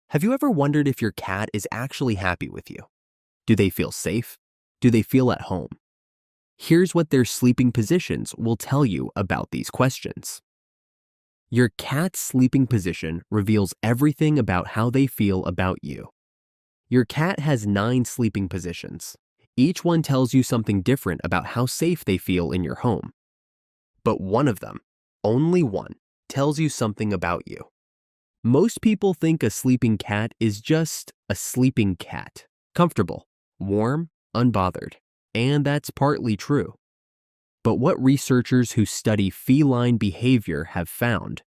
Have you ever wondered if your cat is actually happy with you? Do they feel safe? Do they feel at home? Here's what their sleeping positions will tell you about these questions. Your cat's sleeping position reveals everything about how they feel about you. Your cat has 9 sleeping positions. Each one tells you something different about how safe they feel in your home. But one of them, only one, tells you something about you. Most people think a sleeping cat is just a sleeping cat, comfortable, warm, unbothered, and that's partly true. But what researchers who study feline behavior have found,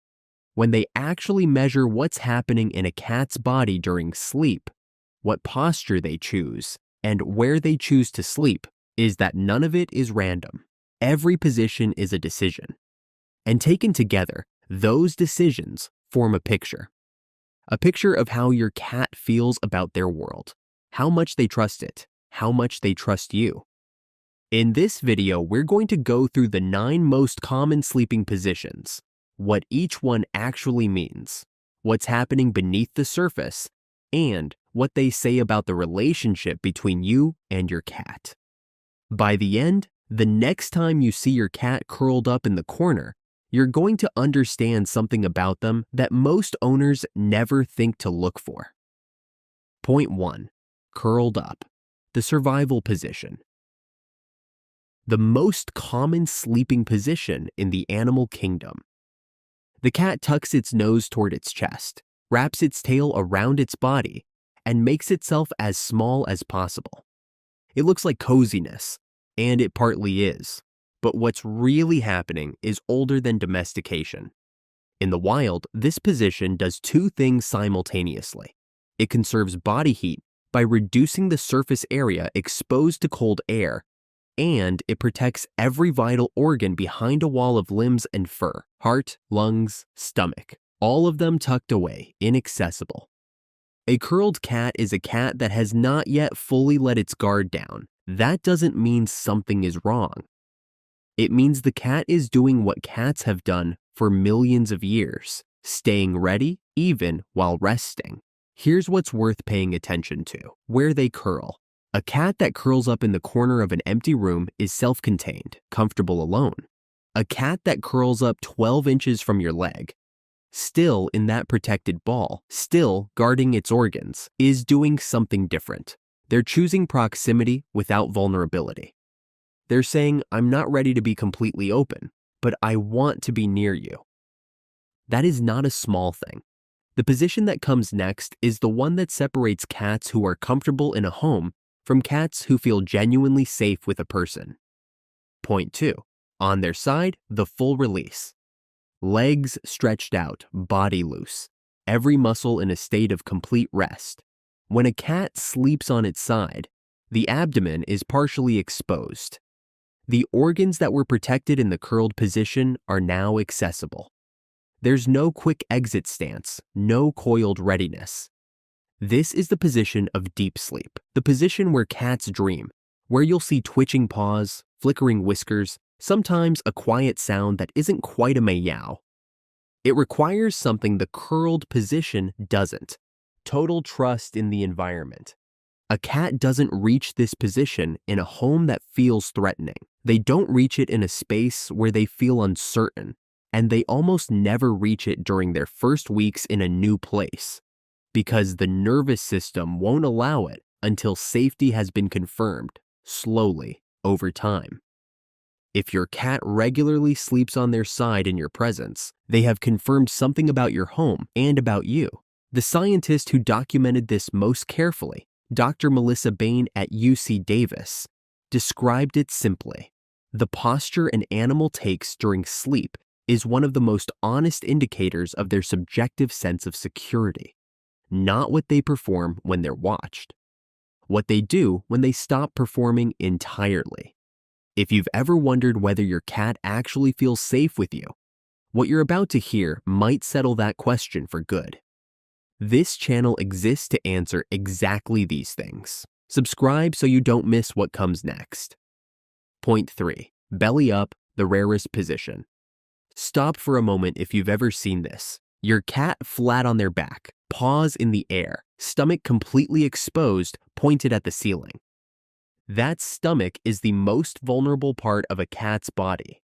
when they actually measure what's happening in a cat's body during sleep, what posture they choose, and where they choose to sleep, is that none of it is random. Every position is a decision. And taken together, those decisions form a picture of how your cat feels about their world, how much they trust it, how much they trust you. In this video, we're going to go through the 9 most common sleeping positions, what each one actually means, what's happening beneath the surface, and what they say about the relationship between you and your cat. By the end, the next time you see your cat curled up in the corner, you're going to understand something about them that most owners never think to look for. Point 1. Curled up, the survival position. The most common sleeping position in the animal kingdom. The cat tucks its nose toward its chest, wraps its tail around its body, and makes itself as small as possible. It looks like coziness, and it partly is. But what's really happening is older than domestication. In the wild, this position does 2 things simultaneously. It conserves body heat by reducing the surface area exposed to cold air, and it protects every vital organ behind a wall of limbs and fur, heart, lungs, stomach, all of them tucked away, inaccessible. A curled cat is a cat that has not yet fully let its guard down. That doesn't mean something is wrong. It means the cat is doing what cats have done for millions of years, staying ready even while resting. Here's what's worth paying attention to: where they curl. A cat that curls up in the corner of an empty room is self-contained, comfortable alone. A cat that curls up 12 inches from your leg, still in that protected ball, still guarding its organs, is doing something different. They're choosing proximity without vulnerability. They're saying, I'm not ready to be completely open, but I want to be near you. That is not a small thing. The position that comes next is the one that separates cats who are comfortable in a home from cats who feel genuinely safe with a person. Point 2. On their side, the full release. Legs stretched out, body loose, every muscle in a state of complete rest. When a cat sleeps on its side, the abdomen is partially exposed. The organs that were protected in the curled position are now accessible. There's no quick exit stance, no coiled readiness. This is the position of deep sleep, the position where cats dream, where you'll see twitching paws, flickering whiskers, sometimes a quiet sound that isn't quite a meow. It requires something the curled position doesn't: total trust in the environment. A cat doesn't reach this position in a home that feels threatening. They don't reach it in a space where they feel uncertain, and they almost never reach it during their first weeks in a new place, because the nervous system won't allow it until safety has been confirmed, slowly, over time. If your cat regularly sleeps on their side in your presence, they have confirmed something about your home and about you. The scientist who documented this most carefully, Dr. Melissa Bain at UC Davis, described it simply: the posture an animal takes during sleep is one of the most honest indicators of their subjective sense of security, not what they perform when they're watched, what they do when they stop performing entirely. If you've ever wondered whether your cat actually feels safe with you, what you're about to hear might settle that question for good. This channel exists to answer exactly these things. Subscribe so you don't miss what comes next. Point 3. Belly up, the rarest position. Stop for a moment if you've ever seen this. Your cat flat on their back, paws in the air, stomach completely exposed, pointed at the ceiling. That stomach is the most vulnerable part of a cat's body.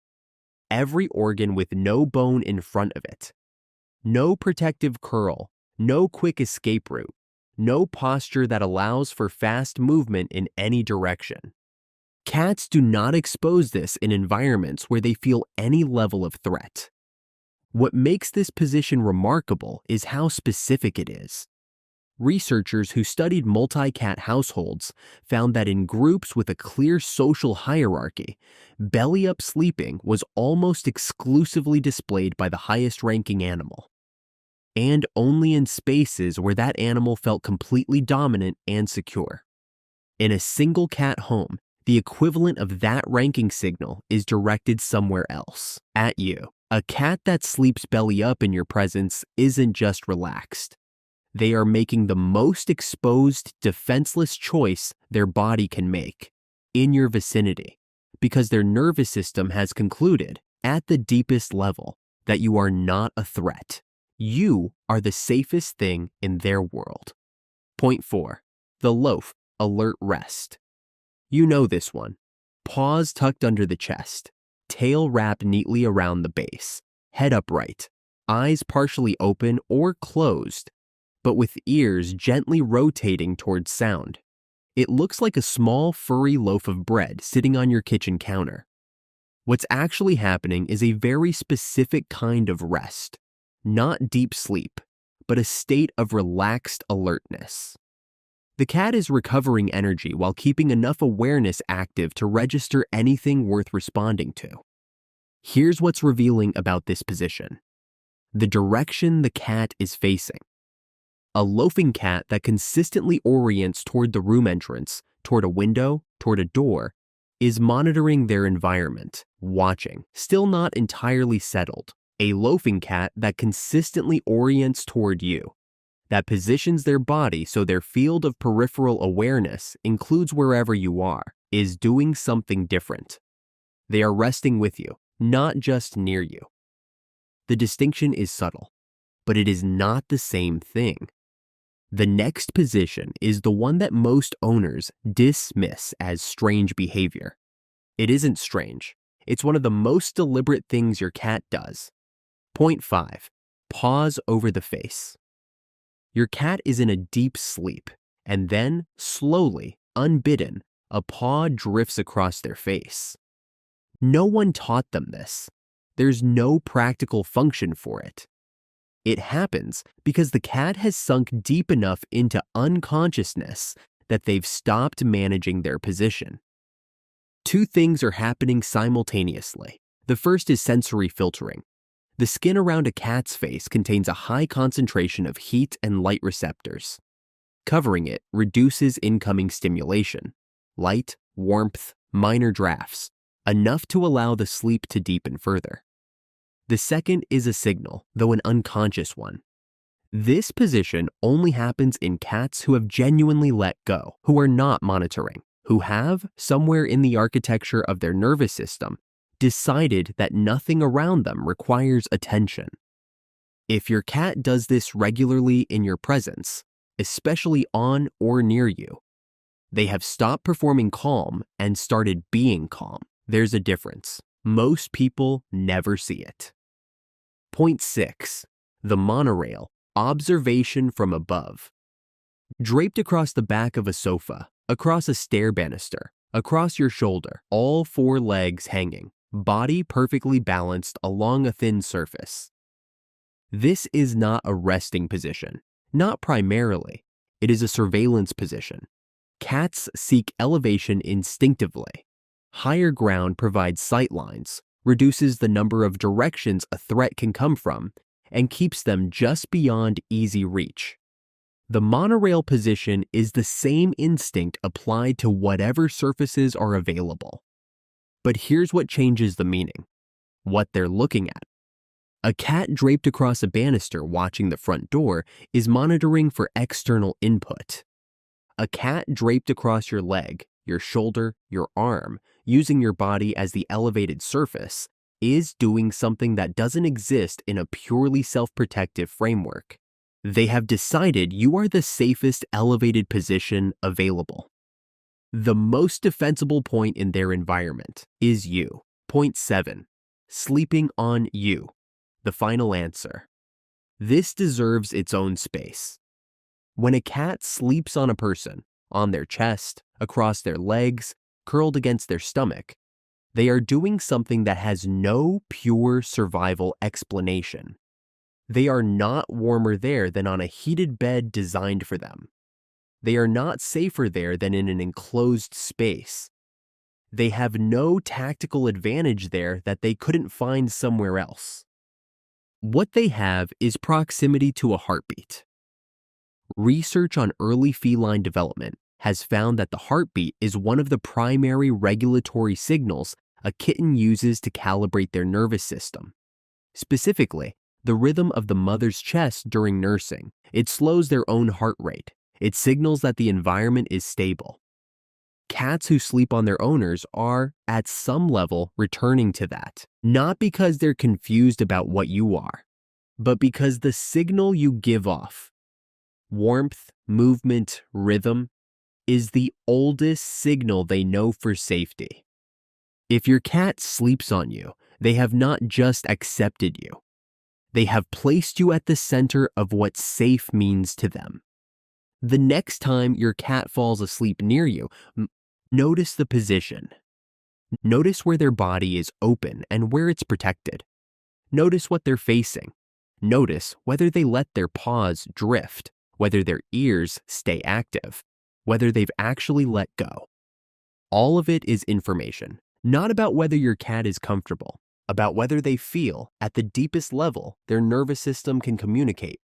Every organ with no bone in front of it. No protective curl, no quick escape route, no posture that allows for fast movement in any direction. Cats do not expose this in environments where they feel any level of threat. What makes this position remarkable is how specific it is. Researchers who studied multi-cat households found that in groups with a clear social hierarchy, belly-up sleeping was almost exclusively displayed by the highest-ranking animal, and only in spaces where that animal felt completely dominant and secure. In a single cat home, the equivalent of that ranking signal is directed somewhere else, at you. A cat that sleeps belly up in your presence isn't just relaxed. They are making the most exposed, defenseless choice their body can make, in your vicinity, because their nervous system has concluded, at the deepest level, that you are not a threat. You are the safest thing in their world. Point 4. The loaf, alert rest. You know this one. Paws tucked under the chest, tail wrapped neatly around the base, head upright, eyes partially open or closed, but with ears gently rotating towards sound. It looks like a small furry loaf of bread sitting on your kitchen counter. What's actually happening is a very specific kind of rest, not deep sleep, but a state of relaxed alertness. The cat is recovering energy while keeping enough awareness active to register anything worth responding to. Here's what's revealing about this position: the direction the cat is facing. A loafing cat that consistently orients toward the room entrance, toward a window, toward a door, is monitoring their environment, watching, still not entirely settled. A loafing cat that consistently orients toward you, that positions their body so their field of peripheral awareness includes wherever you are, is doing something different. They are resting with you, not just near you. The distinction is subtle, but it is not the same thing. The next position is the one that most owners dismiss as strange behavior. It isn't strange. It's one of the most deliberate things your cat does. Point 5. Paws over the face. Your cat is in a deep sleep, and then, slowly, unbidden, a paw drifts across their face. No one taught them this. There's no practical function for it. It happens because the cat has sunk deep enough into unconsciousness that they've stopped managing their position. Two things are happening simultaneously. The first is sensory filtering. The skin around a cat's face contains a high concentration of heat and light receptors. Covering it reduces incoming stimulation, light, warmth, minor drafts, enough to allow the sleep to deepen further. The second is a signal, though an unconscious one. This position only happens in cats who have genuinely let go, who are not monitoring, who have, somewhere in the architecture of their nervous system, decided that nothing around them requires attention. If your cat does this regularly in your presence, especially on or near you, they have stopped performing calm and started being calm. There's a difference. Most people never see it. Point 6. The monorail, observation from above. Draped across the back of a sofa, across a stair banister, across your shoulder, all four legs hanging, body perfectly balanced along a thin surface. This is not a resting position, not primarily. It is a surveillance position. Cats seek elevation instinctively. Higher ground provides sight lines, reduces the number of directions a threat can come from, and keeps them just beyond easy reach. The monorail position is the same instinct applied to whatever surfaces are available. But here's what changes the meaning: what they're looking at. A cat draped across a banister watching the front door is monitoring for external input. A cat draped across your leg, your shoulder, your arm, using your body as the elevated surface, is doing something that doesn't exist in a purely self-protective framework. They have decided you are the safest elevated position available. The most defensible point in their environment is you. Point 7. Sleeping on you. The final answer. This deserves its own space. When a cat sleeps on a person, on their chest, across their legs, curled against their stomach, they are doing something that has no pure survival explanation. They are not warmer there than on a heated bed designed for them. They are not safer there than in an enclosed space. They have no tactical advantage there that they couldn't find somewhere else. What they have is proximity to a heartbeat. Research on early feline development has found that the heartbeat is one of the primary regulatory signals a kitten uses to calibrate their nervous system. Specifically, the rhythm of the mother's chest during nursing. It slows their own heart rate. It signals that the environment is stable. Cats who sleep on their owners are, at some level, returning to that. Not because they're confused about what you are, but because the signal you give off, warmth, movement, rhythm, is the oldest signal they know for safety. If your cat sleeps on you, they have not just accepted you. They have placed you at the center of what safe means to them. The next time your cat falls asleep near you, notice the position. Notice where their body is open and where it's protected. Notice what they're facing. Notice whether they let their paws drift, whether their ears stay active, whether they've actually let go. All of it is information, not about whether your cat is comfortable, about whether they feel, at the deepest level, their nervous system can communicate,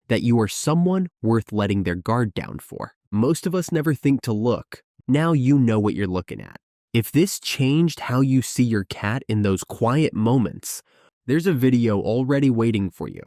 that you are someone worth letting their guard down for. Most of us never think to look. Now you know what you're looking at. If this changed how you see your cat in those quiet moments, there's a video already waiting for you.